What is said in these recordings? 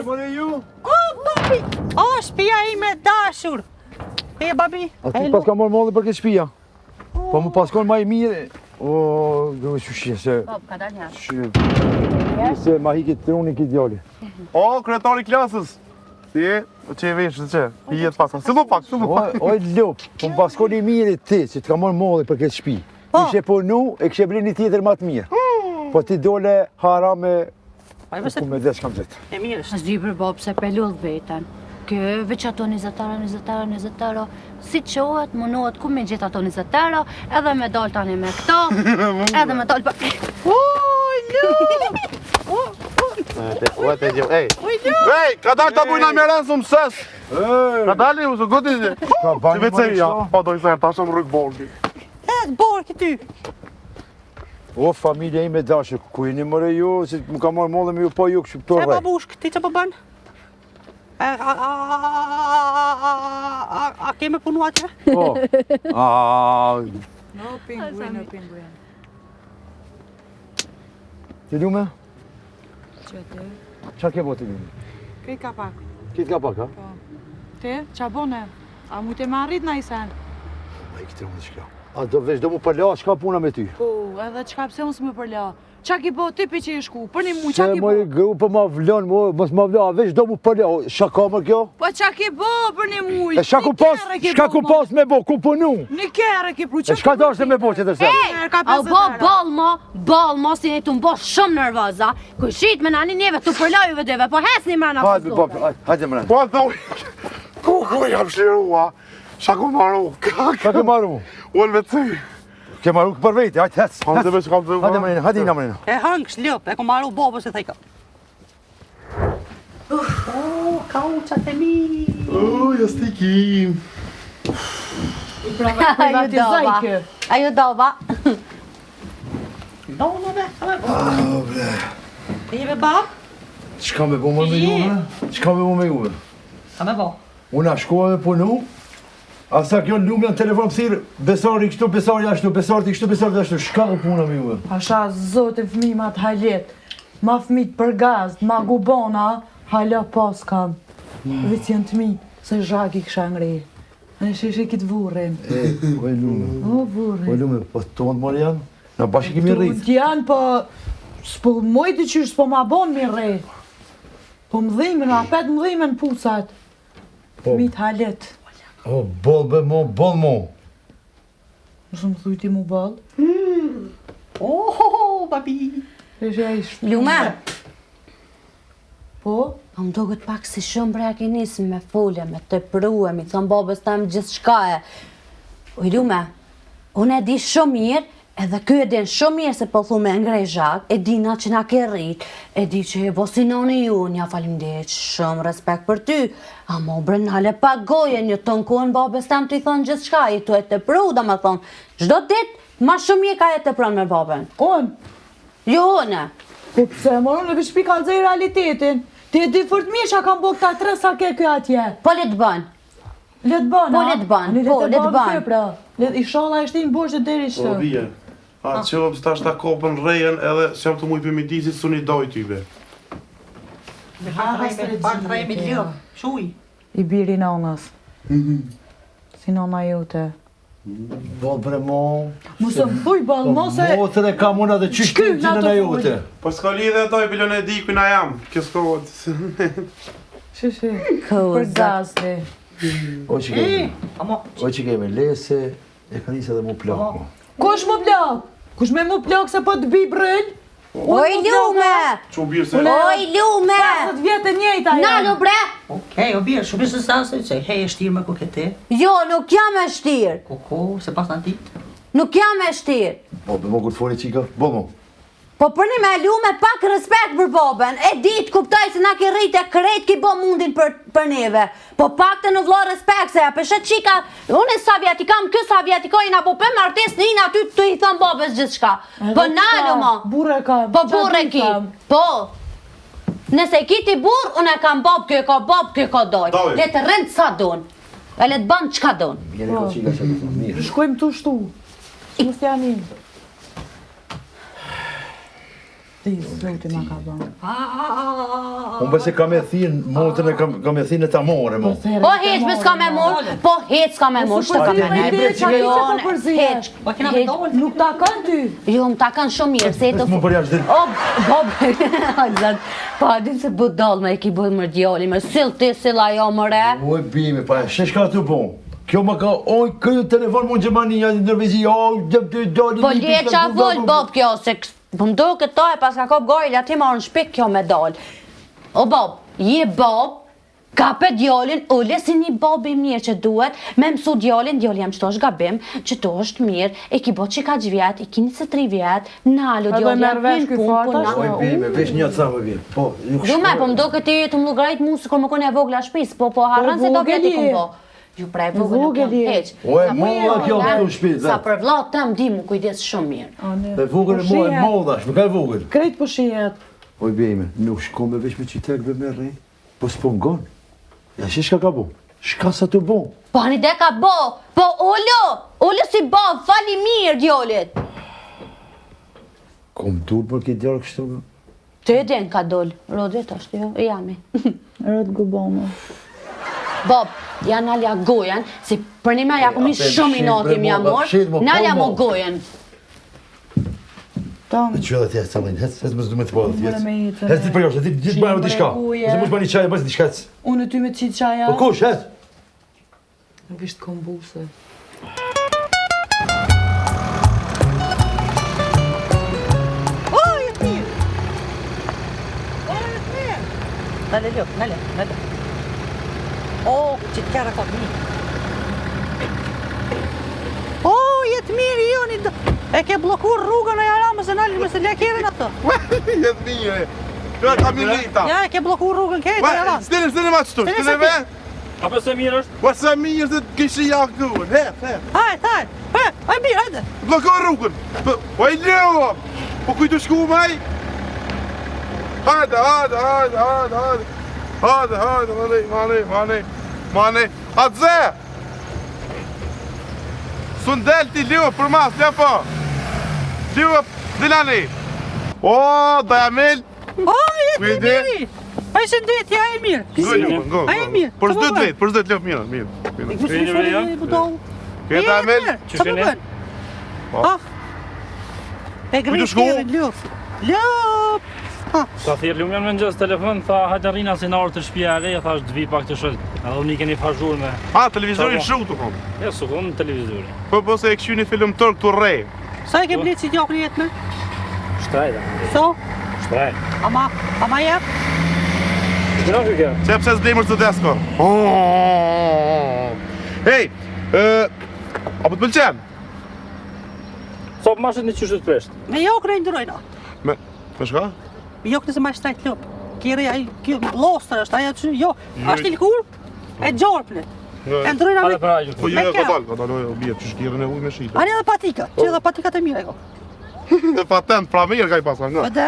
Mëre ju? O, babi! O, shpia ime dashur! E, babi? A ti pas ka marrë molli për këtë shtëpia? Po më paskon më i mirë. O, gëve shushje se... Po, ka dalë një. Se ma hikit të unë i këtë djali. O, kryetari klasës. Si e? Që e veshë, që? I jetë pasa. Si lu pak. Oj, lup, po më paskon i mirë ti, që të ka marrë molli për këtë shtëpi. Ishe punu, e kështë bërë një tjetër më të mirë. Po ti dole hara me... Ku me dhe shkam zetë. E mirë është. Zdi për bo pse pe lullë vetën. Kë veç ato 20 si qohet, munohet ku me gjithë ato 20 edhe me dalë tani me këto, edhe me dalë për... Oj, lu! Ej, ka dalë ta bujna me rënë së mësës. Ka dalë ju, së gëti që. Ka Që bani veceja. Po, do i se ta shumë rrëk borgi. E, borki ty! O, familja ime dashë, ku jeni mëre ju, që më ka marrë molli me ju po ju kështu E, përrej. babushk, ti që po bën? A keme punu atje? Po. No, pinguin. Ti lume? Që ti? Qa ke bo të lume? Kej ka pak. Kitë ka pak, ha? Ti, qa bone? A mu te me arrit na i sen? A i këtë më të shka. A do veç do mu përla, shka puna me ty? Po, edhe qka pse unë s'me përla? Qa ki bo ti pi që i shku? Për një mu, Se qa ki bo? më i gru për ma vlon, mos ma vlon, a veç do mu përla, shaka më kjo? Po qa ki bo për një mu? E shka ku pas me bo, ku punu? Një kere ki pru, E shka do është me bo që të sërë? Au bo balmo, si ne të mbo shumë nervoza, ku shit me nani njeve të përlajuve deve, po hesni mrena për zote. Hajde më rënë. Po, thoi. Ku jam shirua? Qa ku maru? Qa ke maru? Unë vecej. Ke maru për vejti, hajde hec. Hajde veç kam të Hajde më rënë, hajde ina më rënë. E hëngsh, ljup, e ku maru bobës e thejka. Kauqat e mi. Jas t'i kim. Ajo dova. Dono be, e jeve bab? Qka me bo më me juve? Qka me bo me juve? Ka me bo. Unë a shkova me punu, asa kjo në lumë në telefon pësirë, besari kështu, besari ashtu, besari kështu, besari ashtu, shka me puna me juve? Pasha, zote fmi ma të haljet, ma fmit për gazd, ma gubona, hala pas kam. Vëc janë të mi, se zhaki kësha ngri. Në sheshe kitë vurrin. Oj lume, O, vurrin. oj lume, po tonë mërë janë, në bashkë kemi rritë. Të janë, po, s'po mojti qysh s'po ma bon mi rrit. Po më dhimen, apet më dhimen pusat. Fmit halet. O, bol be mo, bol mo. Nësë më thuj ti mu bal. Oh, babi. Eshe a ish. Lume, Po? po më doget pak si shumë bre ke nisë me folje, me të prue, mi thëmë babës tam gjithë shkaje. Oj Lume, unë e di shumë mirë, edhe kjo e din shumë mirë se po thume ngrej zhak, e dina që na ke rrit, e di që e bosinoni ju, nja falimderit, shumë respekt për ty, a mo brenale pak goje, një ton kohën babës tam të i thonë gjithë shka, i tu e të pru, da me thonë, gjdo dit, ma shumë mirë ka e të pranë me babën. Unë? Jo, une. Po pse, më unë e shpi ka nëzëj realitetin. Ti e di fort mirë që kam bo këta tre sa ke kjo atje. Po le të bën. Le të ban, Po, le të ban, po, le të ban. Pra. Inshallah ishte në bosh dhe deri Po, shtë. bije. A qëllëm që ta shta kopën rejen edhe që jam të mujë për midisit së një doj tybe. Bartra e me ljup, shuj. I biri nonës. Si nona jote. Bol bre mo. Musë më thuj bal, mose... Motër e kam unë edhe qysh Shky, të na në të jote. Po s'ka lidhe e toj, pëllon e di kujna jam. Kjo s'kohet. Shishi. Për Koza. gazdi. O që kemi, Amo, o që kemi lese, e ka njëse dhe mu plak. Kush më plak? Kush me mu plak se po të bi bryll? Oj Lume! Që u birë se... Oj Lume! 50 vjetë e njejta janë. Nalu bre! okej, o birë, shumë se sasë, që hej e shtirë me ku këte. Jo, nuk jam e shtirë. Koko, se pas në dit. Nuk jam e shtirë. O, be mo kur të foni qika, bol mo. Po për një me Lume pak respekt për babën. E ditë kuptoj se na ki rritë e krejt ki bo mundin për neve. Po pak të në vlo respekt se ja përshet qika, unë e sa vjeti kam, kjo sa vjeti ka, ina po për martes në ina ty të i thëmë babës gjithë shka. Po nalu mo. Burre kam. Po burre ki. Po. Nëse ki ti burr, unë e kam bab, kjo e ka bab, kjo e ka doj. Doj. Le të rëndë sa don. E le të banë qka don. Mjene ka qika që të thonë, mirë. Shkojmë të shtu. Mos janin. zoti ma ka bën. Unë bëse kam e thinë, motën e kam e thinë e ta more, mo. Po hec me s'ka me mor, po hec s'ka me mor, s'ka me mor. Hec. Nuk ta kanë ty. Jo, më ta kanë shumë mirë, se të... Më përja shdil. O, bob, pa din se budal me e ki bëjë më djali, me sill ti, sill ajo më re. Oj, bime, pa, shesh ka të bon. Kjo më ka, oj, këju telefon më në Gjermania, në Norvezi, oj, dali... Po leqa vull, bob, kjo, se më do këto e pas ka kop gojl, ati marrë në shpik kjo me dal. O, bob, je bob, kape djallin, ulle si një bob i mirë që duhet, me mësu djallin jam qëto është gabim, qëto është mirë, e ki bo që ka gjvjet, i ki 23 vjet, nalo djallin, hynë pun, puna. Oj, bime, vesh një të thavë vjetë, po, nuk Jo me, po më do këti të më lugrajt mu, se kur më kone e vogla shpis, po harran se do vjeti ku po. Ju prej vogël nuk jam heq. O e molla kjo këtu shpit, Sa për vllaut tem di mu kujdes shumë mirë. dhe vogël e molla e mollash, më ka e vogël. Krejt po shihet. Oj, bime, nuk shko me vesh me qitek dhe me rrej, po s'po ngon. Ja, shesh ka bo, shka sa të bo. Po ani de ka bo, po ullo si bo, fali mirë djolit. Kom dur për këtë djarë kështu, me. Të e den ka dol, rodit është jo, jami. Rrët gubonë. Bob, ja nalja gojen, se për një me ja ku mi shumë i natim jam mor, nalja mo gojen. Dhe që edhe tjesë, Salin, hec më zdu me të podë Mune me tjesë. jetë. Hec ti për joshë, ditë bërë t'i shka. Zë mush bërë një qaj, bërë t'i shka. Unë ty me të qitë qaja. Po kush, hec? Në vishtë kombuse. O, jetë mirë. O, jetë mirë. Nale, ljop, nale. O, që të kjara ka mirë. O, jetë mirë, jo një... E ke blokur rrugën e jaramës e nalë me se lekirin atë. Jetë mirë. Kjo e kamilita. Ja, e ke blokur rrugën kejtë e jaramës. Stine ma qëtu, stine me. Apo se mirë është? Po se mirë se kishë jakë duhen, hep. Hajt. Hajt mirë, hajde. Blokoj rrugën. Po i leo. Po kujtu shku maj. Hajde. Mane. Adze. Sun del ti leo për mas, lepo. Leo, dilani. O, dajamel. O, jetë mirë. Hajt se ndet, ja e mirë. A e mirë. Për së dhët leo mirë. Këtë dajamel. Që shkene? E grejtë kjerën, ljop. Sa thirë lumë janë me njësë telefon, tha hajtë rina si në orë të shpia e reja, tha është dvi pak të shëllë. Edhe unë i keni fazhur me... Televizorin shu të kom. Ja, su konë televizorin. Po se e këshu një film tërë këtu rej. Sa e ke blitë si gjakën jetë me? Shtrajda. So? Shtrajda. Ama jep? Shtrajda kjo kjo. Qep se s'demër të desko. Hej, apo të pëlqen? So për mashët një qyshët presht. Me jokën e ndërojna. Me shka? Me jokën e se ma shtrajt ljop. Kjeri, kjo lostër është, aja që, jo, është i lkur, e gjarplit. E ndërojna Hajde për hajgjë. Po jo, ka dalë, bje, që shkjerën e uj me shita. Ani edhe patika, që edhe patikat e mire ko. Dhe patent, pra mirë ka i paska nga. Edhe,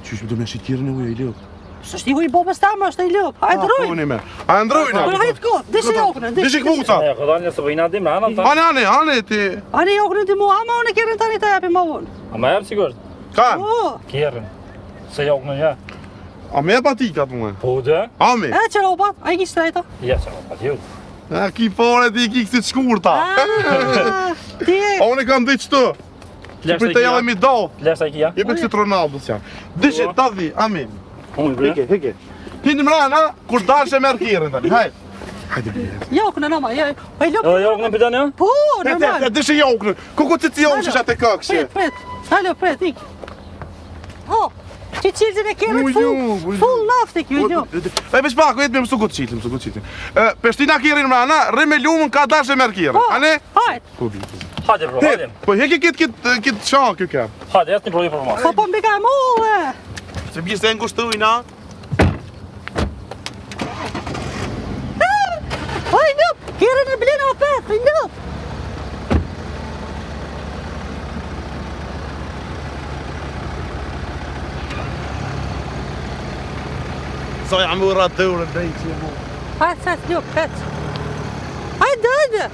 Qysh me do me shkjerën e uj e i ljop. së shtiku i bobës tamë është e ljop, a e ndërojnë. A e ndrojnë? Por hajtë ko, dishe jokën e, Dishi kmuca. Ja, këtë dalë një së vëjna dim rana, ta. Ane ti. Ani jokën e ti mu, ama unë e kjerën tani të japi ma vonë. A ma jepë sigurisht? Kan? O, Kjerën. Se jokë në një. A me patikat mu e? Po dhe? A me? e që robat, a i ki shtrejta. Ja, që pa t'ju. A ki fare ti i ki kësit shkurta. Ti e, A unë e kam dhe qëtë. Që për të jale mi do. Lesa i kia? Je për kësit Ronaldo s'janë. Dishi, ta dhi, a me. Unë i bre? Heke. Hini mrena, kur dalë që merë kjerën tani, hajde. Hajde bje. jokën e nama, a i ljop. Edhe jokë në pitani, ja? Po, normal. Dishi jokën, kuku që ti jokën që atë këkëshe. Pret, ik. O, që qilëzën e kjerët full naftë kjo i ljop. E veç pak, vetë me mësu këtë qitlim. Peshtina kjerin mrena, rri me lumën ka dalë që merë kjerën. Ane? Hajt, Po bi. Hajde bro, hajde. Po heke kitë shanë kjo kem. Hajde, jasë një provi për mas. po mbi ka molle. Se bje se ngushtojna. O, i ljop, kjerën e blenë apet, i ljop. Sa jam u ratërën dhe i që e mu. Hajt, ljop, pet. Hajde.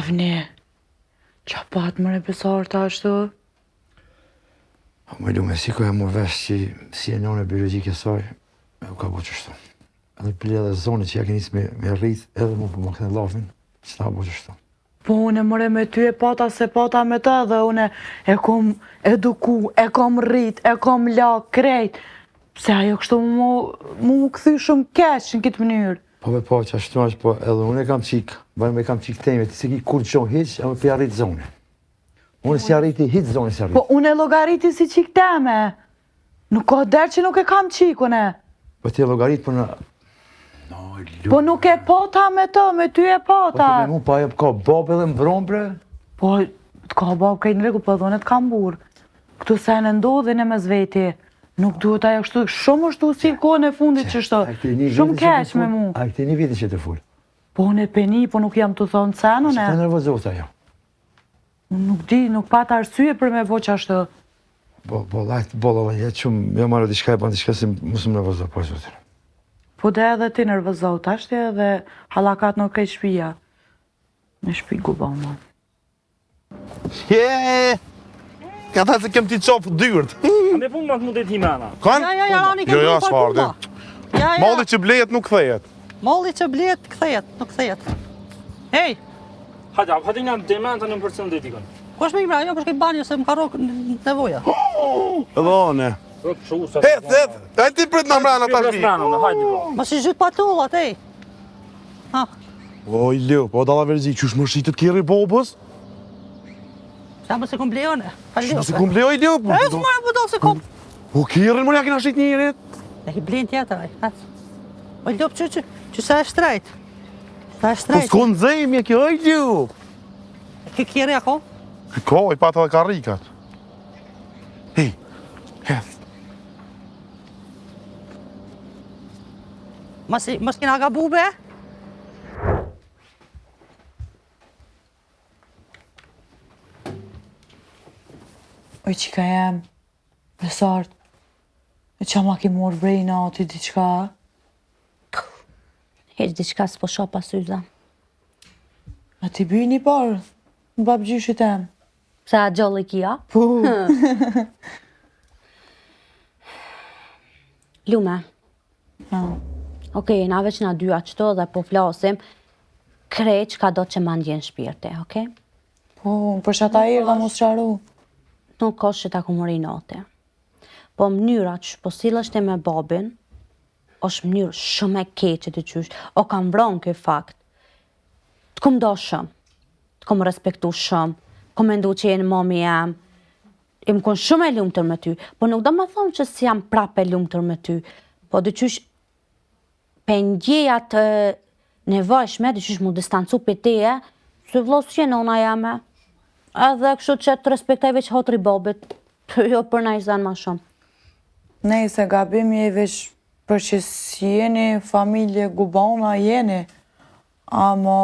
Avni, qa pat mëre Besarta ashtu? Më lume, si ko e më vesh që si e none biologjike saj, u ka bo qështu. Edhe pili edhe zone që ja ke njës me rrit, edhe mu për më këne lafin, që ta bo qështu. Po une mëre me ty e pata se pata me të dhe une e kom eduku, e kom rrit, e kom la krejt. Pse ajo kështu mu këthy shumë keq në këtë mënyrë. Po me po që ashtu është, po edhe unë e kam qik, bërë me kam qik teme, ti se ki kur qonë hiq, e më për arrit zone. Unë si arriti hiq zone si arrit. Po une logariti si qik teme. Nuk ka derë që nuk e kam qik une. Po ti e logarit për në... Po nuk e pata me të, me ty e Po pata. të me mu, pa e ka babë edhe mbron bre. Po, t'ka babë krejt në regu, po dhune t'kam burë. Këtu se në ndodhin e me zveti. Nuk duhet ajo kështu, shumë është si kohën e fundit që shto. Shumë keq me mu. A këti një viti që të full. Po unë e peni, po nuk jam të thonë cenu, Që ne. të nervozot ajo. Unë nuk di, nuk pat arsye për me bo që ashtu. Po, lajtë, bolla, jetë shumë, jo marrë diçka e ban diçka si musëm nervozot, po zotin. Po dhe edhe ti nervozot, ashtë edhe halakat në krejt shpia. Në shpi gubama. Ka ta se kem ti qofë dyrt. A me punë matë mundet himena. Kan? Ja, Rani, ka Jo, bërë s'fardi. Ja, Malli që blejet nuk kthejet. Malli që blet, kthejet, nuk kthejet. Hej, Hajde, hajde nga dementa në përcëndet ikon. ku është me imra, jo përshkej banjo se më ka rokë nevoja. Edhe one. Shu, sa... E ti prit në mrena ta shpi. Hajde, bro. Ma si zhyt patullat, ej. Ha, O, i leo, po dalla verzi, qysh më shqitet kjeri bobës? sa më se kom bleone. Pa Qysh leo. më se kum leo, i leo? E, s'more më do se kom. O, kjerin më ja kina shqit njerit. E ki blen tjetër, aj. O, lop, që sa e shtrejt. Sa e Po shtrejt. s'kon zemi e kjo, i leo. Ki kjeri ako? Ko, i pata dhe karikat. Hej, heth. Mas kina gabu, be? Oj, qika jem, Besart, e qa ma ki morë vrejna ati diqka? Heq diçka s'po shoh pas syza. A ti bëj një parë, në babë gjyshit em. Sa gjolli kia? Po, Lume, ha. okej, na veç na dy qëto dhe po flasim, krejt çka do që ma ndjen shpirti, okej? Po, për që ata erë dhe mos qaru. Nuk ka që ta kumëri note. Po mënyra që po silleshte me babin, është mënyrë shumë e keqe të qysh, o kam mbron ky fakt. Të kum do shumë, të kum respektu shumë, kom mendu që jenë mami jam, i më kon shumë e lumëtër me ty, po nuk do më thonë që si jam prap e lumëtër me ty, po dhe qysh pendjejat nevojshme, dhe qysh mu distancu për teje, se vlos që nona jame, edhe kështu që të respektaj veç hotri babit, jo për na i zanë ma shumë. Nej, se gabimi e veç për që si jeni familje gubana jeni, ama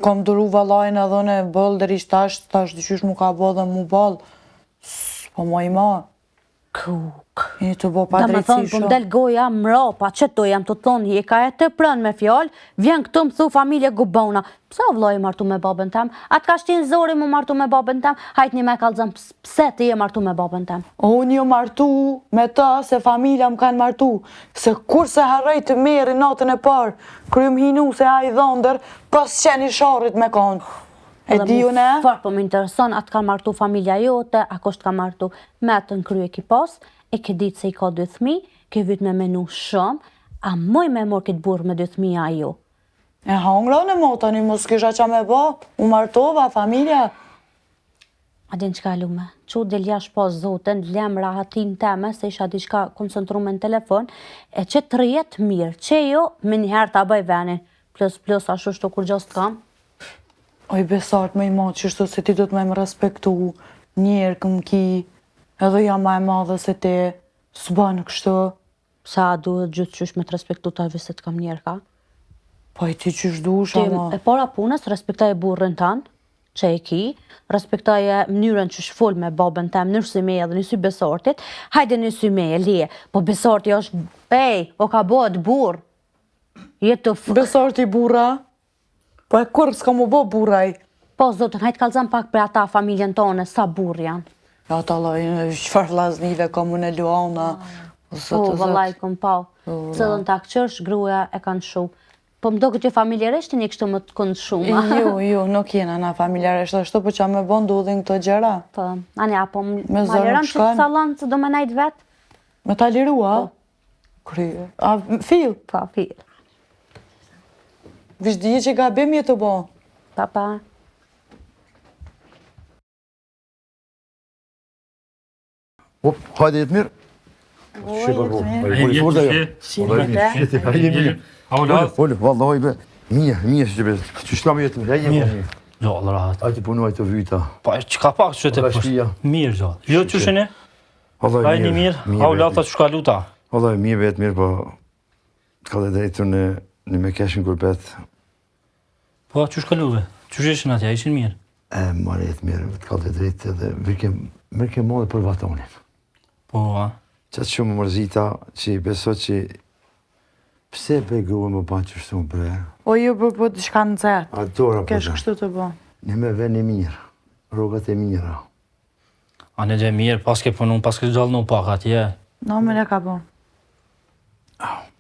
kom duru valajnë edhe në bëllë dhe risht tash dyqysh mu ka bo dhe mu bëllë, po ma i ma, Kuk. jeni të bo pa Da me drejtësi thonë, po shumë. mdel goja mrapa, që to jam të thonë, je ka e të prënë me fjallë, vjen këtu më thu familje gubona. Pse o vloj martu me babën tem? Atë ka shtin zori mu martu me babën tem? Hajt një me kalzëm, pse ti je martu me babën tem? Unë jo martu me ta se familja më kanë martu, se kur se harrej të meri natën e parë, kërë më hinu se a i dhëndër, pas qeni sharit me konë. E di ju ne? Farë po më intereson, atë ka martu familja jote, a kështë ka martu me atë në krye ki pas, e ke ditë se i ka 2 fëmijë, ke vyt me menu shumë, a moj me mor këtë burë me 2 fëmijë a ju? E hangra në mo tani, mos kisha qa me ba, u martova, familja. A din qka lume, që del jash pas zoten, lem rahatin teme, se isha diçka koncentrume në telefon, e që të rjet mirë, që jo, me njëherë ta bëj venin, plus ashtu shtu kur gjost kam. Oj, Besart me i ma qështu se ti do të me më respektu, njerë këm ki, edhe jam ma e madhe se ti, s'banë kështu. Sa duhet gjithë qysh me të respektu ta viset kam njerë ka. Po i ti qysh dush, Ti ama. e para punës, respektaj burrin tanë, që e ki, respektaj mënyrën që shfull me babën tem, nërsy me edhe nësy Besartit, hajde nësy me e lije, po Besarti është, o ka bëhet burr, jetë të Besart i burra, po e kur s'ka mu bo burraj. Po, zotën, hajtë kalzëm pak për ata familjen tonë, sa burë janë. Ja, ta lojnë, qëfar vllaznive kam unë e Luana. Po, vëllaj, kom pau. Cëllën të akqërsh, gruja e kanë shumë. Po më do këtë familjaresht një kështu më të këndë shumë. Jo, nuk jena na familjaresht, ashtu po që me bon ndodhin këto gjera. Po, anja, po më zonë liram që shkon. të salon që do me najtë vetë? Me ta lirua? Krye. A, fil? Po, fil. Vish dije që gabim je të bo. Pa. Hop, hajde jetë mirë. Olo, vallahi be. Mija që be. Që shka me jetë mirë, mirë. Gjallë, rahat. Ajte punoj të vyta. Pa, që ka pak që të shpia. Mirë, gjallë. Jo, që shene? Vallahi Ajni mirë, haulata që ka luta. Vallahi mirë vetë mirë, po ka dhe drejtu në me keshin kurbet. Po, që shka luve? Që sheshin atja, ishin mirë? Marë jetë mirë, ka dhe drejtë edhe mirë ke modhe për vatonin. Po, a? Qatë shumë më mërzita që i beso që pse pe gruë më banë që shtu më bre? O ju po të shka në zetë. Adora po Kesh dhe. kështu të bo. Në me ven e mirë, rogat e mira. A në dhe mirë, pas ke punu, pas ke gjallë në pak atje. No, me ne ka bo.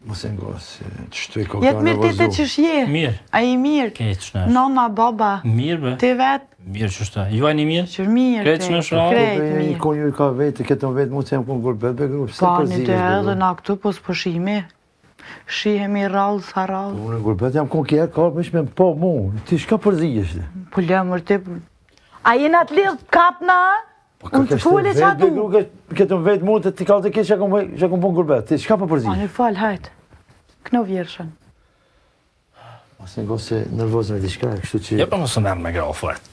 Mos e ngosë, që shtu i koka Jetë mirë ti të që shje. Mirë. A i mirë. Kejtë që nështë. Nona, baba. Mirë, be. Ti vetë. Mirë që shta. Ju ajni mirë? Qër mirë. Krejtë që në shra? Krejtë I mirë. kon ju i ka vetë, ketën vetë mu që jam kon gurbet, be gru, pse Pa, për një zhjës, të be edhe gru. na këtu, po s'po shihemi. Shihemi rallë sa rallë. Unë në gurbet jam kon kjerë, ka pësh me po mu, ti shka për zhjës, dhe? Po lemër ti... A jena të lidhë kapna? Unë të fulli që atu? Be gru, ketën vetë mu, ti ka të kesh që kom pun gurbet, ti shka për A zhjës? një falë, hajtë. Këno vjerëshën. Mos e ngosë nervozën e diçka, kështu që... Je për mësë mërë me gra fort.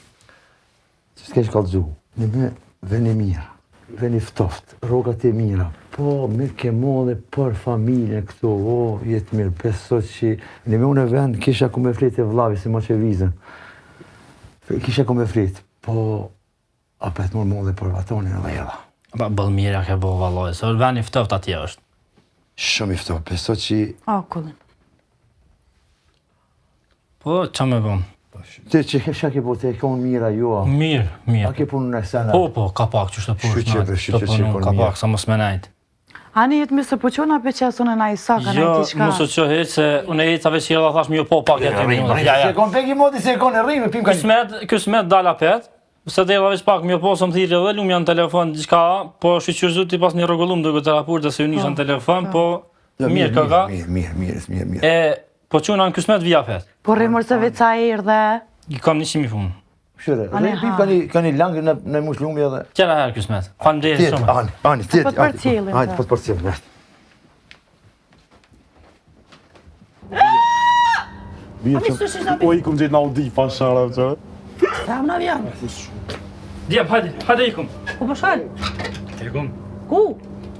Që s'kesh kallëzu, në me veni mirë, veni ftoft, rogat e mira, po mirë ke modhe për familjen këtu, o, jetë mirë, beso që në me unë e vend kisha ku me flet e vlavi se ma që vizën. Kisha ku me flet, po apet mërë modhe për vatonin edhe jela. Pa, bëllë mirë ke bo valoj, se veni ftoft atje është. Shumë i ftoft, beso që... A, kullin. Po, qa me bëm? Ti që kisha ke po të e konë mira jo, Mirë, a mirë. ke punu në sena? Po, ka pak që shtë pushtë Shqyqe, shqyqe që punu, kon ka mirë. pak, sa mos me najtë. Ani jetë misë po qona për qesën e na i saka, Jo, na i t'i mos shka. që heqë se unë e jetë veç jela thash mi jo po pak e të minuta. Se kon peki modi se kon e rrimë, pim ka një... Kësmet dala pet, se dhe veç pak mi jo po së më thirë edhe lumë janë telefon diçka, po shqyqyrzu ti pas një rëgullum duke të rapur dhe se ju nishën telefon, po mirë këka. Mirë. E, po që unë kësmet vija pet. Po rrimër se veca e irë dhe... I kam 100.000 punë. Shure, rrimë ka një langë në mushlumi edhe... Qera herë kësmet. Fanë dhe Tjetë, shumë. ani, tjetë. Po të përcjellim, Hajde, ta. po të përcjellim, nështë. O i kum gjetë në Audi, pa shara, që? Sa më në avion? Djem, hajde ikum. Ku po shkon? Ikum. Ku?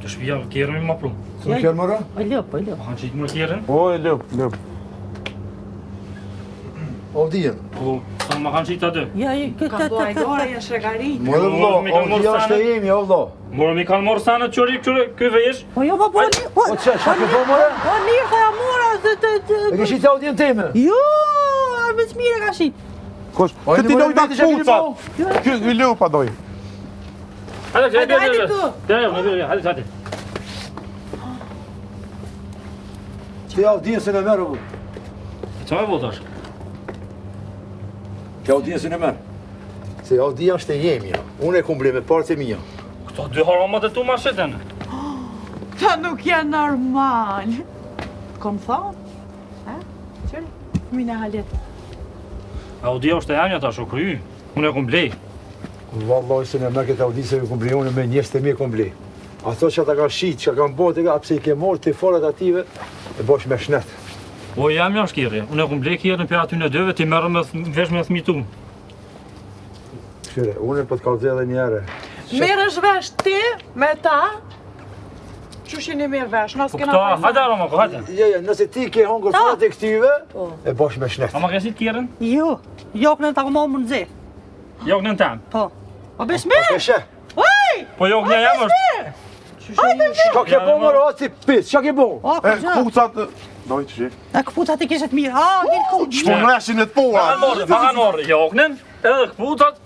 Të shpija kjerën mi ma prum. Së në kjerë mëra? Po lëp, po lëp. Kanë që i të më kjerën? O, e lëp. Ovdijen. Po, sa më kanë që i të dy. Ja, e shregari. Më dhe vlo, ovdija është e jemi, o vlo. Morë mi kanë morë sanë qëri këj vesh. Po jo, po O që, shake po mëra? Po mirë, tha ja mora, E ke shqit e ovdijen teme? Jo, armes mire ka shit. Kosh, O, të e ti në doj mëra da me të shakit kpucat. Kjo i lëp pa doj. Hajde këtu. hajde. Që e ovdijen së në merë, o vlo. Qa me votash? Që e ovdijen së në merë. Se ovdija është e jemi, ja. Unë e kumble me partë e mija. Këto dy haramat e tu ma shetën. Ta nuk janë normal. Kom thonë? Ha? Qëri? Mine halet. Audia është e jamja ta shokry. Unë e kum blej. Vallaj se në merë këtë audisë e kumble unë me njështë të mi kumble. Ato që ata ka shqit, që ka botë, apse i ke morë të forat ative, e bosh me shnet. Po jamja është kjeri. Unë e kum blej kjerën për aty në dëve, ti merë me vesh me thmi tu. Shure, unë po të kalëzë edhe njëre. Merë është vesh ti me ta? Qushin i mirë vesh, nësë Po kena këto, pajsa. hajde aroma, hajde. Jo, nëse ti ke hongër forat e këtive, e bosh me shnet. A ma kesit kjerën? Jo, jo kënë ta këmo më nëzirë. Jok në tem. Po. Po besh me? Po peshe, Po jok një jam është. shka ke bo mërë, o si pis, shka ke bo? O, E, këgja. kpucat... Doj të shi. E këpucat i kishet mirë. A, një këpucat. Shponeshin e të pora. Ma kanë morë, jok në. Edhe këputat,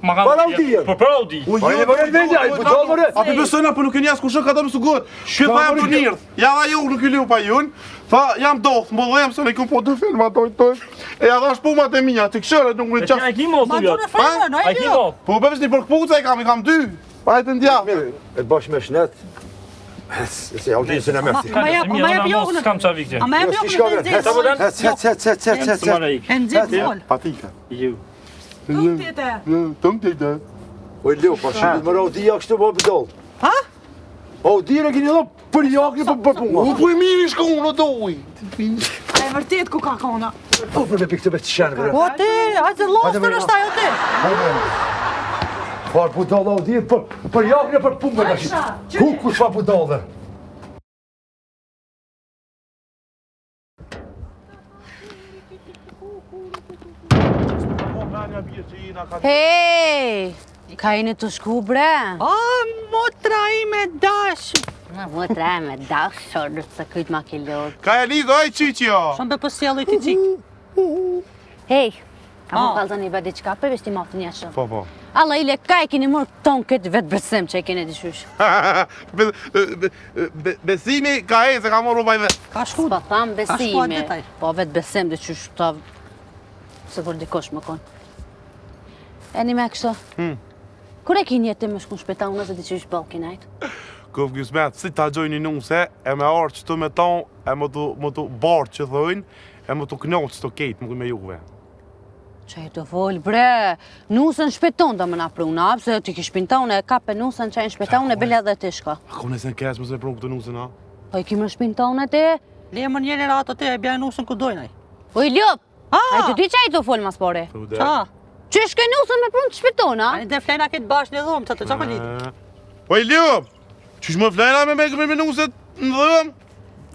ma kanë... Para Audia. Për Audi. Po e vjen vendi ai, po domore. A ti besojna po nuk e njas kush ka të më sugut. Shkë pa jam tunir. Ja dha ju nuk i liu pa jun. Tha jam doth, më dhem se ne kum po të film ato të. E ja dhash pumat e mia, ti kshëre nuk më çaf. Ai ki mos Ma të do në fejnë, no Ai e ki jo. mos. Po bëvës një për kpuca i kam 2. Pa e të ndja. E bash me shnet. Se Audi se na mersi. Ma jep jogën. S'kam qa vikte. A ma jep Jo, s'ki shka jogën vet. e nxehtë. Hec. Së marë ik. E nxehtë fol. Patika. Ju. Tëm të. O Leo, pa shit, më Audi kështu po bëdol. Ha? Audi e keni dhënë për jogën për U punë. po i miri shko unë doj. E vërtet ku ka kona. Po për me pikë të vetë shanë bre. Po ti, hajde lostër është ajo ti. Far budall Audi për jogën për punë tash. Ku fa budall dhe. Hej, ka jeni të shku bre? A, motra ime dash. Më tre me dashur se kujt ma ke lodh. Ka e lidh oj qiqjo. Shumë be pësjellit i qik. Hej, ka më Ah. kalzën i badi qka për vishti maftë njëshëm. Po. Alla ile ka e keni mërë ton këtë vetë besim që e keni dishysh. Besimi ka e se ka morru baj vetë. Ka shku. Po tham Ka shkuar besime, detaj. po vetë besim dhe qysh ta... Se kur dikosh më konë. E një me kështu. Kur e kini jetë me shku në shpeta unë se di qysh bëllë kinajt? Këv gjysmet, si ta gjojnë një nuse, e me arë që të me ton, e më të barë që thojnë, e më të knoqë që të kejtë, më me juve. Që e të folë bre, nusën shpeton të më na pruna, pëse ti ki shpinton e kape nusën që e në shpeton e bile dhe ti shka. A kone se në kesë më se prunë këtë nuse, na? Po i ki më shpinton e ti? Le më njëri rato te e bja nusën ku dojnaj. Po i ljop! Ah! A i të ti që e të folë mas pore? Qa? Që shke nusën me prunë të shpeton, a? Ani dhe flena këtë bashkë në dhomë, që të qa për lidhë? Po i ljub! Qysh më flena me nuset në dhëm?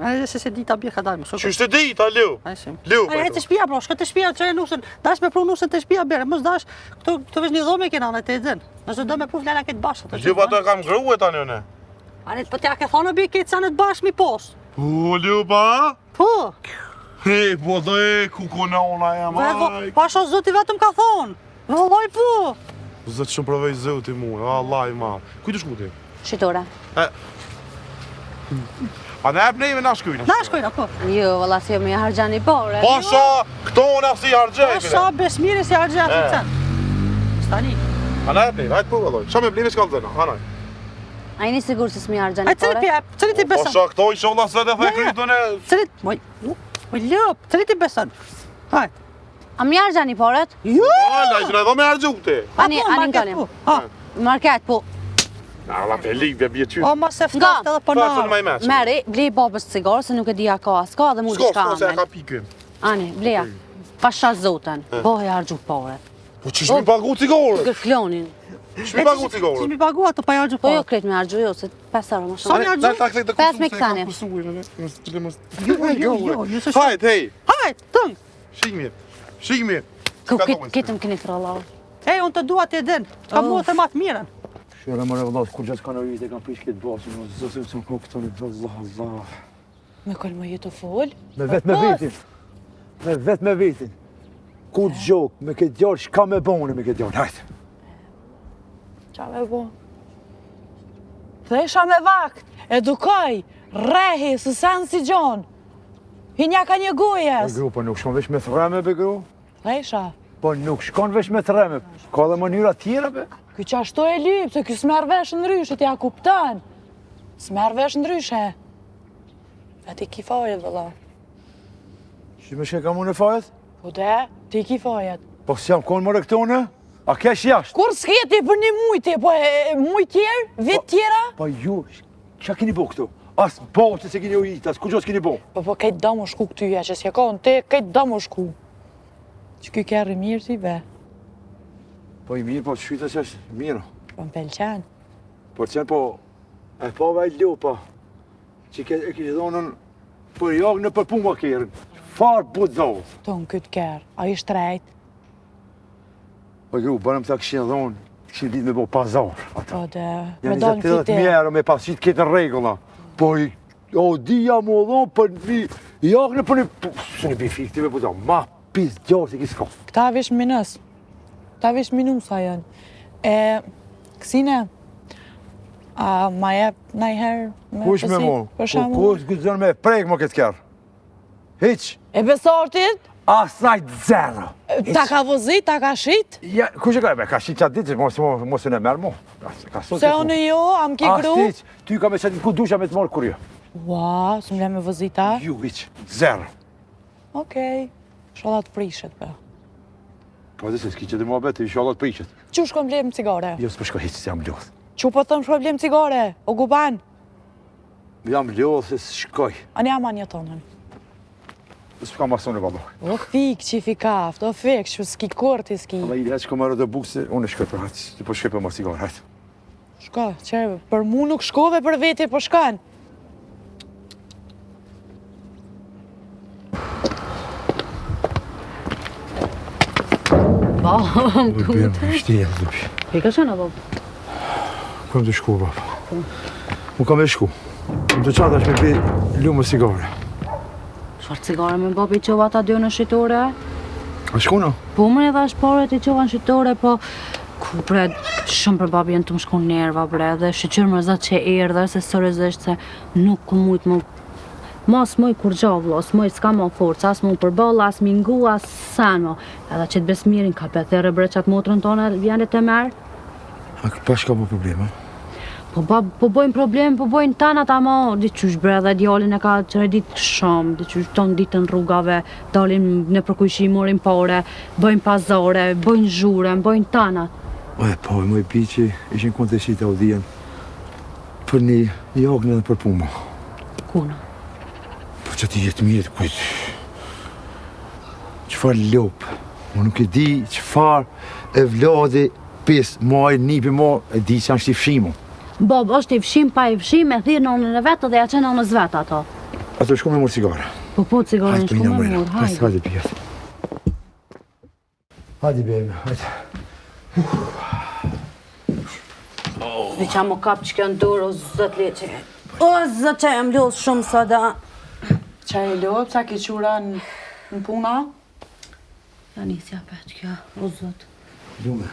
Ani dhe se dita bje ka dalë më shumë. Qysh të di, ta ljub? Ani sim. Ljub! Ani hajtë të shpia, bro, shka të shpia që e nusën, dash me pru nusën të shpia bere, mos dash, këtu vesh një dhome kena në të edzen. Nëse do me pru flena këtë bashkë. Ljub ato e kam grue tani une. Ani po t'ja ke thonë bje këtë sanet bashkë mi posë. Po, ljub, a? Po, He, po dhe, ku konona e maj. pasho zoti vetëm ka thonë. Vëlloj po. Zëtë shumë provej zëti mu, Allah i ma. Kuj të shkuti? Shitore. A ne ep neve na shkujna? Na shkojna, po. Jo, valla si jo me hargjani pore. Pasha, këto në si hargjej, Pasha besmiri si hargja të cen. Stani. A ne ep neve, hajtë po vëlloj. Qa me blime s'ka të zëna, hanaj. A jeni sigur se s'mi hargjani Ai cëli pore? ti, cëli ti beson? Pasha, këto i sholla se dhe the Ja, ja. krytën e... Cëli, moj lëp, cëli ti beson? Hajt. A mi hargjani poret? Jo! Ala, i të ne do me hargjuti. Ani kalim. Ha, Market, po. Na, la pe ligë, bje qytë. o ma se ftat edhe po Farë të në na. maj meqë. Meri, blej babës cigarë, se nuk e dija ka as ka dhe mu di S'ka, shka s'ka se e amel. ka pikën. Ani, bleja. Pasha zoten, bohe hargju poret. Po që shmi pagu cigorët? Gërklonin. Shmi pagu Ti cigorët? mi pagu ato pa hargju Po jo po. kretë me hargju, jo, se 5 euro më Sa shumë. mi hargju? Pes me këtani. Jo, se shumë. Hajt, hej, Hajt, tëng. shikmi. Ku Ka domen kitëm keni trollau. Ej, unë të dua ti den. Ka mua të matë miren. Shëra më rëvëllat, kur gjatë kanë ujtë e kanë prish këtë basë, në zësim që më kohë këtoni, Allah. Me kol më jetë fol? Me vetë me vetin. Me vetë me vetin. Ku të gjokë, me këtë djarë, shka me bone me këtë djarë, hajtë. Qa me bo? Thesha me vakt, edukoj, rehi, së sen si gjonë. Hinja ka një E gujes. gru, po nuk shkon veç me threme, be gru. Thesha, Po nuk shkon veç me threme. Ka dhe mënyra tjera, be. ky qashtu e lypë, se ky s'merë vesh ndryshe, t'ja kuptan. S'merë vesh ndryshe. A ti ki fajet, vëlla. Shi me shke ka mu në fajet? Po de, ti ki fajet. Po s'jam konë më rëktone? A kesh jashtë? Kur s'keti për një mujti, po mujt tjerë, vit tjera? Po ju, qa kini bo këtu? As bo që se kini ujtë, as ku gjo s'kini bo? Po kejtë da më shku këtyja, që s'ja ka në te, kejtë da më shku. Që ky kërë mirë si be, Po i mirë, po shkyta që është mirë. po më pelqen. Por qenë po, e po vaj lupa, që e kishë dhonën për jagë në për punë kërën. Farë butë dhohë. Tonë këtë kërë, a i shtrejt, Po gru, bërëm ta këshin dhonë, këshin ditë me bo pazar. po de, me Janë dalë në 20-30 fite. mjerë me pasit këtë regula. Po i, o dija mu dhonë për një jagë në për një, së një bifiktive, po do, ma pis gjarë se kisë ka. Këta vish minës. ta vesh minusa janë. Kësine, a ma jep najherë me Kush me mu? Për shembull? Kush gudzon me prek më këtë kërë? Hiq, E besartit, asnajt zero. ta ka vozit, ta ka shit? Ja, kush e ka? Ka shit qatë ditë, mos e në merë mu. Se unë jo, am ki kru? As ty ka me qatë ku dusha me të morë kur jo. Ua, s'm le me vozita? Ju, hiq, zero. Okej, sholat prishet për. Po dhe se s'ki që të mua bete, i shallat prishet. Që shko mblem cigare? Jo, s'po shko hiq, se jam lodh. Që po thëm shko mblem cigare? O guban? Jam lodh se s'shkoj. Ani ama një tonën. S'ka mason e valloj. O fik, që fi kaft, o fik, që s'ki korti, s'ki. Ama i leq ko marrë dhe bukë se unë shkoj për hajtë. Ti po shkoj për marrë cigarë, hajtë. Shko, qërë, për mu nuk shkove, për veti po shkan. Ba, më Bëjmë, shtje, dhupi. I ka shëna, bab. Kom të shku, baba. Mu kam e shku. Më të qatë është me pi lumë cigare. Shfarë cigare me babi i qova ta dy në shqitore? A shku në? Po më edhe është pare ti qova në shqitore, po ku bre, shumë për babi jenë të më shku nerva bre, dhe shqyqyrë më rëzat që e erdhe, se sërëzisht se nuk ku mujtë më mas moj kur gjavlo, as moj s'ka ma forca, as mu përballa, as mingu, as sen mo. Edhe që të besmirin ka pethere bre qatë motrën tonë vjene të merë. A pa shka po problema? Po bojnë problem, po bojnë tanat ama diqysh bre dhe djallin e ka qëre ditë shumë, diqysh tonë ditën rrugave, dalin në përkujshi, morin pare, bojnë pazare, bojnë zhure, bojnë tanat. E, po, e moj pi që ishin konteshit e audien për një jogën edhe për puma. Kuna? Po që ti jetë mirët kujtë. Qëfar lopë, më nuk e di qëfar e vladi pes, maj, nipi ma, e di që janë shti fshimu. Bob, është i fshim pa i fshim, e thirë në onën e vetë dhe ja qenë onës vetë ato. Ato shku me mërë cigare. Po cigarin shku me mur, hajde. Hajde pjetë. Hajde bebe, hajde. Dhe qa më kap që kjo në dorë, o zët leqe. O zët që e më lodhë shumë sa da. Qa e lopë, sa ki qura në puna? Ja nisja petë kjo, o zët. Lume,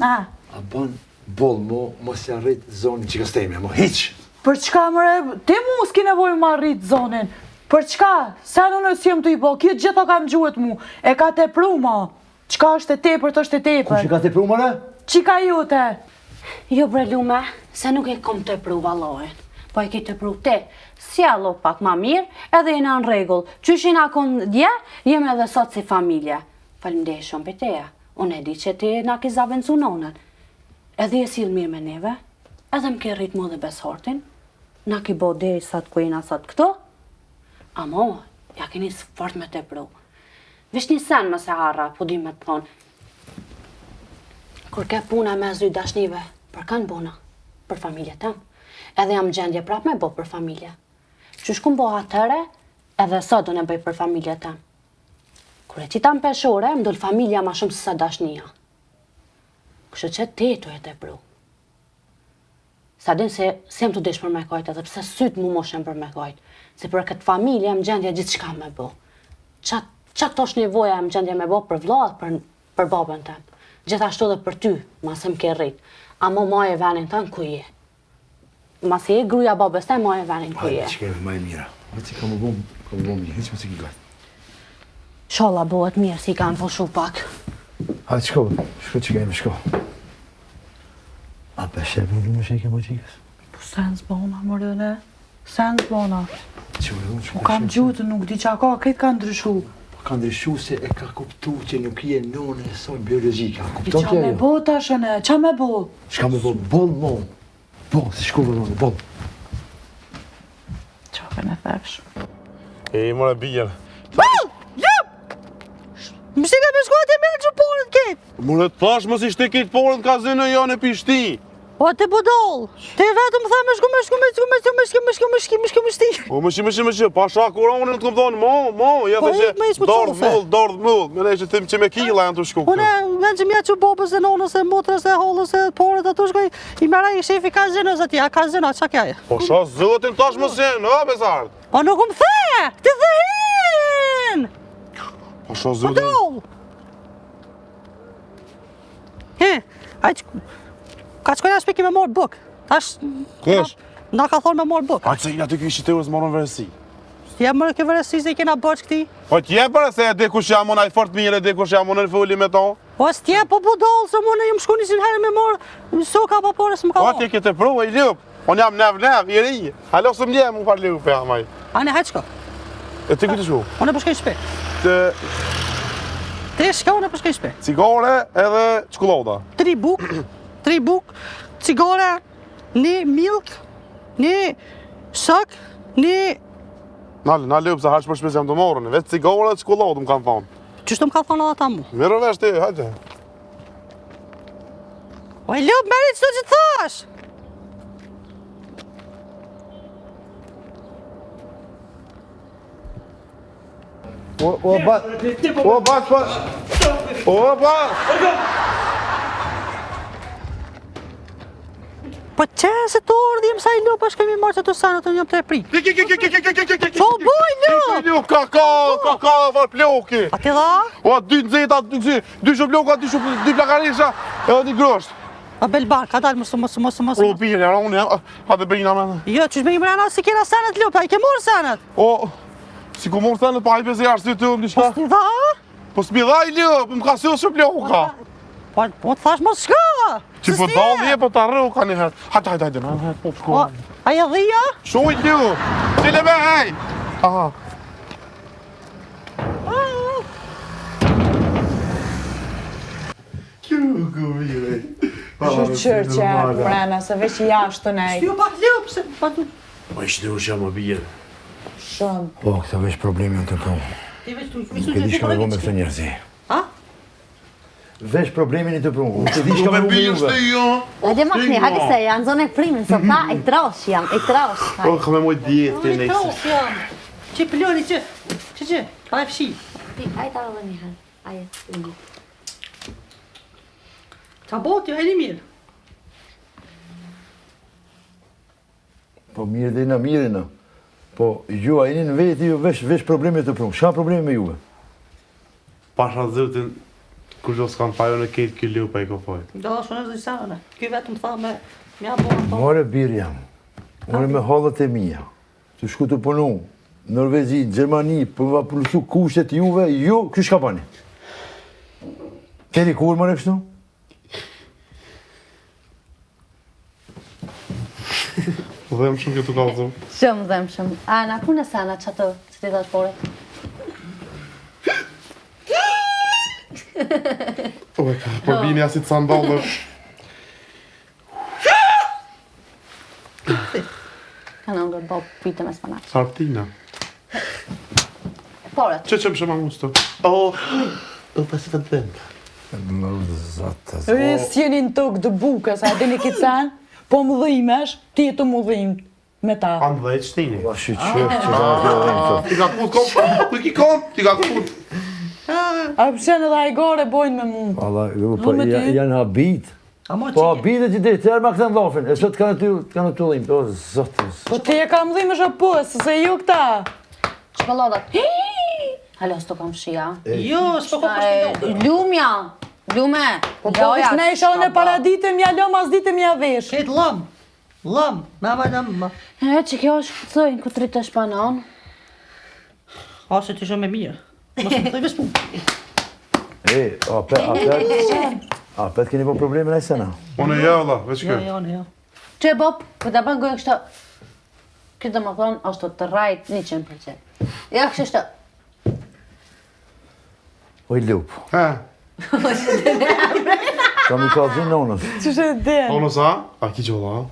A, a ban bol mos ja rrit zonin që kasteme, mo hiq. për çka mëre, ti mu s'ki nevojë ma rrit zonin. Për çka? Sa në jem të i bo, kjo gjitha kam gjuhet mu. E ka te pru ma. Çka është e tepër, të është e tepër. Kush i ka te pru mëre? Qika jute? Jo bre Lume, se nuk e kom të pru valojën. Po e ki të pru te, si allo pak ma mirë, edhe jena në regull. Qyshin akon dje, jem edhe sot si familje. Falimdej shumë për teja. Unë e di që ti na ki zavencu nonën. Edhe e silë mirë me neve, edhe më ke rritë mu dhe beshartin. Na ki bo deri sa të kujena sot këto. Amo, ja keni së fort me të pru. Vish një sen më se harra, po di me të thonë. Kur ke puna me zy dashnive, për kanë bona? Për familje tem. Edhe jam gjendje prap me bo për familje. Qysh ku bo atëre, edhe sot do ne bëj për familje tem. Kur e qita më peshore, më dul familja ma shumë se sa dashnia. Kështë që ti tu e të pru. Sa din se sem të desh për me kajt, edhe pse sytë mu moshem për me kajt. Se për këtë familje më gjendje gjithë shka me bo. Qatë tosh nevoja më gjendje me bo për vlat, për babën tem. Gjithashtu dhe për ty, ma se më ke rrit. Amo ma e venin tënë ku je. Ma se e gruja babës tem, ma e venin ku je. Hajde që kemi ma e mira. Hajde që ka më bom një, hiq më që ki gajtë. Sholla bëhet mirë si kanë foshu pak. Hajde shko që kemi shko. A për shepë në lume që i ke po qikës? Po sen s'bona, mërë ne. Sen s'bona. Që më që U kam gjutë, nuk di qa ka, këtë ka ndryshu. Ka ndryshu se e ka kuptu që nuk je none e soj biologika. I qa me bo tashëne, qa me bo? Shka me bo, bol mo. Bol, si shku vërë, bol. Qa për në thefsh. E mora bijen. Bol! Ljup! Më shika me shkojt e me që porën kejt. Mure të thash mos ishte këtë porën ka zënë jo në pishti. O te budol, te vetëm tha me shku, O më shi, pasha kuronin të kom thonë, mo, ja Po, dhe me që ishme qofe. dardh mull, me ne që tim që me kila janë të shku Une, vend që mja që bobës e nonës e motrës e hollës e porët ato shkoj, i mera i shefi ka zënë zëti, a ka zënë, a qa kja e? Po sha zëtin tash më sen, a besart? Po nuk më the, ti thehin! Po sha zëtin. Budol! Ka shkojnë shpeki me morë buk. Tash... Kush? Na ka thonë me morë buk. A që i aty kështë të morën verësi. Ja mërë ke vërësi se i kena bërë këti. Po t'je bërë se e di kush jam unë, a i fort mire, di kush jam unë në fulli me to. O s'tje, po budolë, se më në jëmë shku njësin herë me morë soka pa pore s'më ka Po morë. t'je kete pru, i lup. Unë jam nev, i ri. Halo së mje mu par lup, ja, maj. Ane, hajtë shko. E ti këtë shku? Unë e përshkej shpe. Ti shko, unë e përshkej shpe. Cigare edhe çikolata. 3 buk, cigare, një milk, një shak, një... Na lup se hash për shpes jam të morën, vetë cigare dhe çikolata më kanë thonë. Qështu më ka thonë edhe ta mu? Mirë vesh ti, hajde. O i lup, meri qëto që thash! Po që se të ordhjem sa i lup është kemi marrë që të sanët, unë jam të e pri. Qo boj lup? Lup, ka, var ploki. A ti dha? O, 2 nxeta, 2 shumë ploka, 2 plakarisha, edhe 1 grosht. A belban, ka dalë mos. O, pire, unë jam, hajde bëjna me. Jo, qysh me i mrena si kena sanët lup, a i ke morë sanët? O, si ku morë thënë, pa i pesi arsi të më diçka. Ti dha? Po s'mi dha i lup, më ka së shumë ploka. Po të thash mos shka! Që po dalë po të arru ka një herë. Hajde, po shko. O, a e dhija? Shuj lup, qile me hej. Aha. Shqyr që e mrena, se veç jashtë të nej. Jo pak lup, se pa tu... Po ishte u shama bjerë. Shumë. Po, këta veç problemi në të prunë. Ti veç tu... Nuk e di shka me bo me këtë njerëzi. Ha? Veç problemin e të prunë. Nuk e di shka me bo me juve. Hajde makni, hajde se janë zonë e primin, sot ta e trosh jam, e trosh. Po, ka me moj djetë të Unë i trosh jam. Që pëlloni që, ka e fshi. Hajde ta dhe një herë, hajde. Qa boti, hajde mirë. Po mirë dhe na mirë na. Po ju a jeni në veti ju veç probleme të prunë. Shka probleme me juve? Pasha zëtin, kur do s'kan fajo në ketë kjo lupa i ko fajt. Do, shumë e zëjsanëne. Ky vetëm tha me mja borë to. More birë jam. More me halët e mija. Të shku të punu. Norvezi, Gjermani, për va përlusu kushtet juve, ju, kjo shka pani? Keni kur more kështu? Dhem shumë këtu kalëzëm. Shumë dhem shumë. A, na ku në sana që ato, që ti thash pore? Po bini asit sandalë. Ka në ngërë bo pite me spanaq. Sartina. Pore, Që më shumë angusto? O, pasi të dhem. Më zata. S'jeni në tokë dë buka, sa e dini kitë sen, po më dhimesh, ti e të më dhim me ta. Anë dhe e qëtini. Po shi qëf që ka kjo dhejmë. Ti ka kut kom, ti ka kut. A përshen edhe hajgare bojnë me mu. Allah, Unë me ty? janë habit. A mo Po qike. habitet që dhe, të erë ma këtën lafin. E sot kanë të dhejmë. O, zotës. Po ti e kam dhimesh apo, se ju këta. çikoladat. Halo, sto kam shia. Jo, s'po ko përshpilon. Lumja, lume. Po po kish ne isha në paradite mja lëm, as dite mja vesh. Këtë lëm, me. E, që kjo është këtësojnë, këtë rritë është panon. A, se të shumë e mirë. Mos më thëj vespu. Apet keni po probleme në sena. Unë e jalla, veç kë. Jo. Që e bop, këtë apën gojë kështë, këtë më thonë, është të rajt 100%. Ja, kështë është. Oj lup. He, Kam i ka zinë në unës. Që shë dhe? ono sa? A ki gjolla?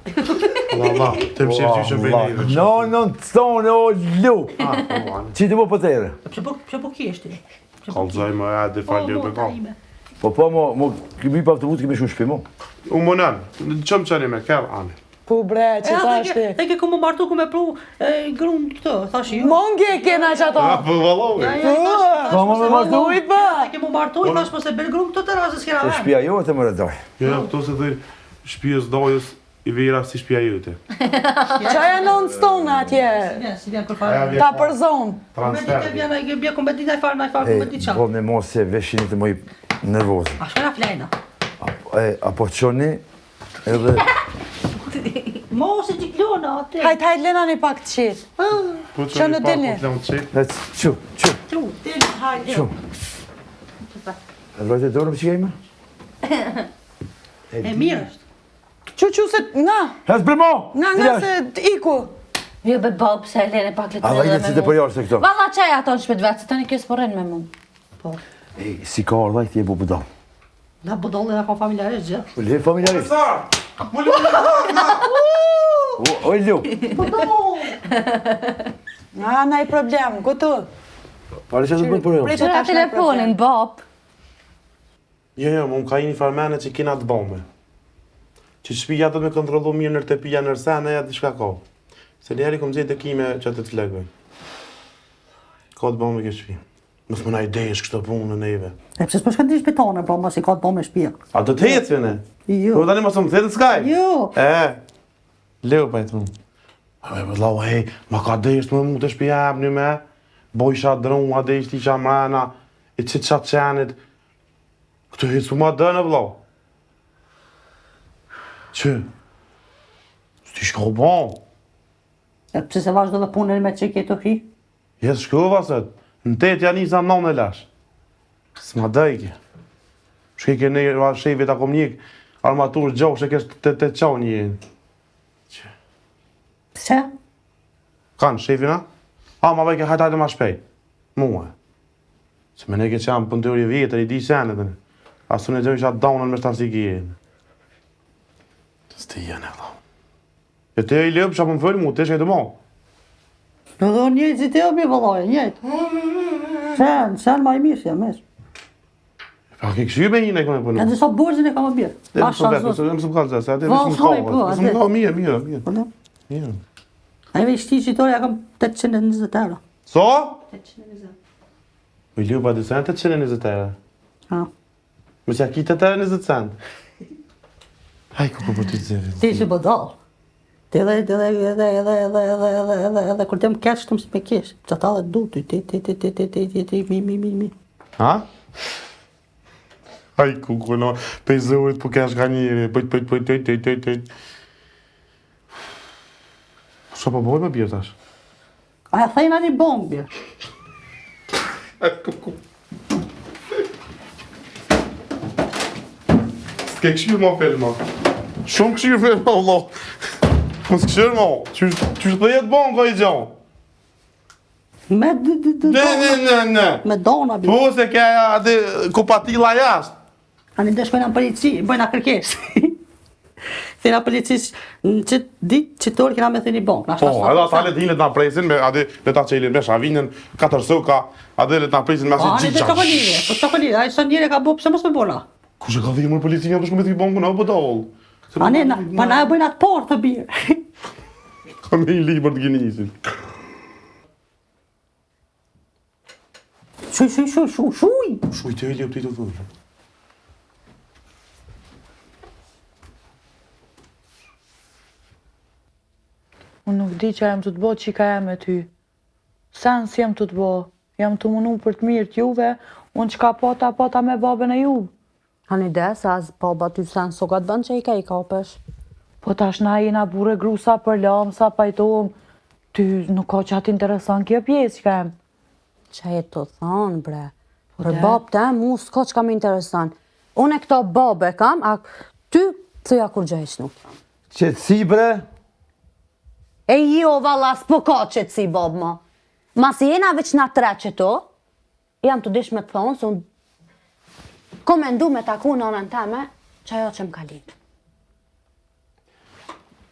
Allah, të më shirë që shumë bejnë i veç. No, të thonë, o lup. Që ti po pëtere? Pse po ki është ti? Kalzaj më e dhe falë për ka. Po, këmi pa autobus, këmi shu shpi mo. Unë më nënë, qëmë qëni me kërë anë. Po bre, që ta shti. E ke ku më martu ku me pru grunë këtë, thash ju. Monge kena që ato. Po valove. Ka më me martu? Ujt ba. E ke më martu, thash mos e bel grunë këtë të razë s'kena Se vend. shpia jo të më rëdoj. Ja, këto se dhe shpijës dojës i vera si shpija jote. Qaja non stone atje. Si vjen kur fare. Ta përzon. Transfer. Vjen bje kompetit ai fare, Po me mos se veshinit të moj nervozë. A shkona flejna. Apo qoni edhe... Mos e qiklona atë. Hajt, lena një pak të qetë. Po Që në dilni? Qu, Tru, dilni, hajde. qu. E vrojt e dorëm që kejme? E mirë është. Që se, nga, Hes bremo! nga se iku. Jo be bab, se e lene pak A dhe ide si të përjarë se këto. Valla qaj ato në shpit vetë, se tani kjo s'porren me mu. Po. Si ka ardha i ti e bu budal. Na budolle na ka familjarisht gjë. U le familjarisht. Profesor! Më lëmë! O e lu. Nga, na i problem, këtu. Pare që të bënë për Prej e. që Qëra tash në telefonin, bab. Jo, më ka një farmene që kina të bëme. Që shpija të me kontrolu mirë nër të pija nërsa, në ja të shka ka. Se njeri kom gjithë të kime që të të legoj. Ka të bëme kjo shpi. Mos më na ideje kështë të punë në neve. E pse s'po shkën ti shpitone, pra mos i ka të bëmë shtëpia. A do të jetë ne? Jo. Po tani mos më thetë skaj? Jo. Leo pa e të më. Po lau, hej, ma ka desh të më mu të shpija një me. Bojsha drunga, desh t'i qamrana, i qitë qatë qenit. Këtë hitë s'u ma dënë, vlau. Që? S'ti shko bon. E pse se vazhdo dhe punën me çike të hi? Jes shkova sët. Në tetë janë isa non e lash. S'ma dëjke. Shkike ne shefit a komnik, armatur gjohë, shke të qonë jenë. Pse? Kanë shefina? Ma vajke hajtajtë ma shpejt. Mua. Se me ne ke qamë për në teori vjetër, i di senet dhe ne. Asu në gjëmë isha daunën me shtarësi ki jenë. Të stë jenë e dha. E te i lëpë që apë më fëllë mu, te shkejtë mo. Do do njëjtë si te o mi vëllaj, njëjtë. Sen ma i mirë si jam mes. Pa ke këshy me një ne këne për E disa borgjën e ka më birë. Më së më se atë Po, më thoj, po, më atë. ka mirë. Mirë. A i veç ti qitore, ja kam 820 euro. So? 820. U lju pa dy cent, 820 euro. Ha. Më që a ki 820 cent. Haj, ku po të zëve. Ti që bëdall. Ti edhe kur tem keq të më s'me kesh. Që ta dhe du ti, mi. Ha? Haj, ku no, pejzohet po kesh ka njëri, pëjt. Qa po boj me bjerë tash? A ja thejna një bombë. S'ke këshirë ma filma. Shumë këshirë filma, Allah. Mos këshirë ma. Qysh të jetë bon ka i gjohë? Me Ne. me dona bi. Po se kja atë kupatila jashtë. Ani dhe shkojna në polici, bëjna kërkes. Thena policis në qëtë ditë qëtorë kena me thëni bombë. Po, edhe ata le t'hin le t'na presin, le ta qelin me shavinën, 4 soka, edhe le t'na presin me Ani asë dhe gjigja. çokolire, po çokolire, a i së njëre ka bo, pse mos me bona? Kushe ka dhimur policia për shku me t'i bombë, në po dollë. Ani, pa na e bëjna të porë të birë. Ka me i libër të gjenisin. Shuj. Shuj të e li të thurë. Unë nuk di që jam të të bo qika jam e ty. Sen si jam të të bo. Jam të munu për të mirë t'juve, unë qka pota me babën e juve. Hani ide, se as baba ty sen sokat bën që i kapesh. Po tash na jena bure grusa për lam, sa pajtohem. Ty nuk ka që atë interesant kjo pjesë që kem. Që e të thonë, bre. Po Për de. bab të mu s'ka që kam interesan. Unë e këto babe kam, a ty thëja kur gjëheq nuk. Qetësi bre, E jo, valla, s'po ka qëtë si bab ma. Mas jena veç na tre qëto, jam të dish me të thonë, se unë komendu me taku në anën teme, që ajo që m'ka linë.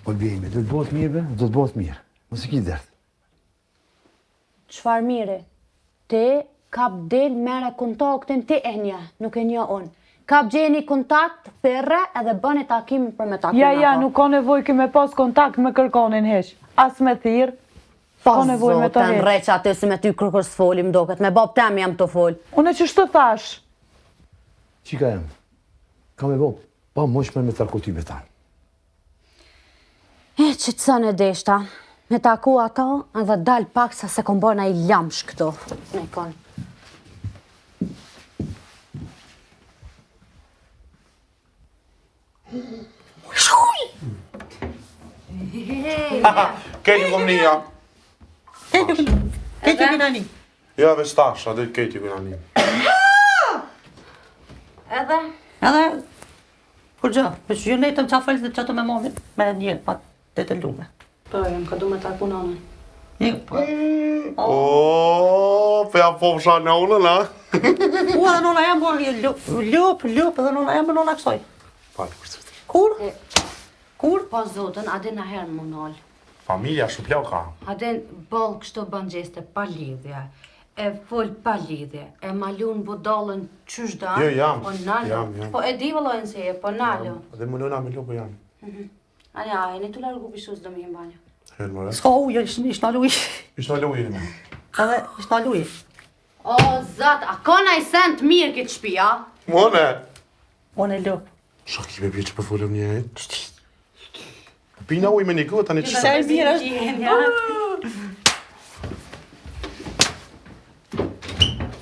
po bjejme, do të bëhet mirë bre, do të bëhet mirë. Mos i ki dert. Qfar mire, ti kap del mere kontaktin ti e një, nuk e një unë. Kap gjeni kontakt, thirre edhe bëni takimin për me taku Ja, nuk ka nevoj ki me pas kontakt me kërkonin heq. As me thirë, Pa ka nevoj me të zoten, heq. req aty si me ty kërkër s'folim doket, me bab tem jam të fol. Unë që shtë thash? Qika jam? Ka me bo, pa moshme me taku ty me tanë. Që të sënë e deshta, me taku ato edhe dal pak sa se kom bërna i lamsh këto. Me kon. Keti kom një jam. Keti binani. Ja, veç tash, atë keti kuna një. Edhe? Edhe, kur gjë, për që ju nejtëm qa falës dhe që të me momit, me njën, pa të lume. Po, jam ka du me ta punonën. Një, po. O, pe ja po fsha në unë, na? U edhe nona jam bërë ljup, edhe nona jam bërë nona kësoj. Falë, për të. Kur? Kur? Po zotën, adin a herë më nalë. Familja shuplau ka. Adin bol kështu bën gjeste pa lidhje. E fol pa lidhje. E malun budallën qyshda. Jo, jam. Po nalo. Jam. Po e di vëllojnë se je, po nalo. Dhe më nëna me lupo janë. Ani, a, e ne tu largu pishus do mi im banjo. Hëllë më re. Ska ujë, ishtë në lujë. Ishtë në lujë me. Edhe, ishtë në lujë. O, zat, a ka na i sen të mirë këtë shpi, a? Mone! Unë e lupë. Shka ki me bje që përfullëm një e? Pina ujë me një këtë, tani që... Sa e mirë është.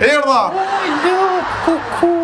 Erdha! Lupë, kuku.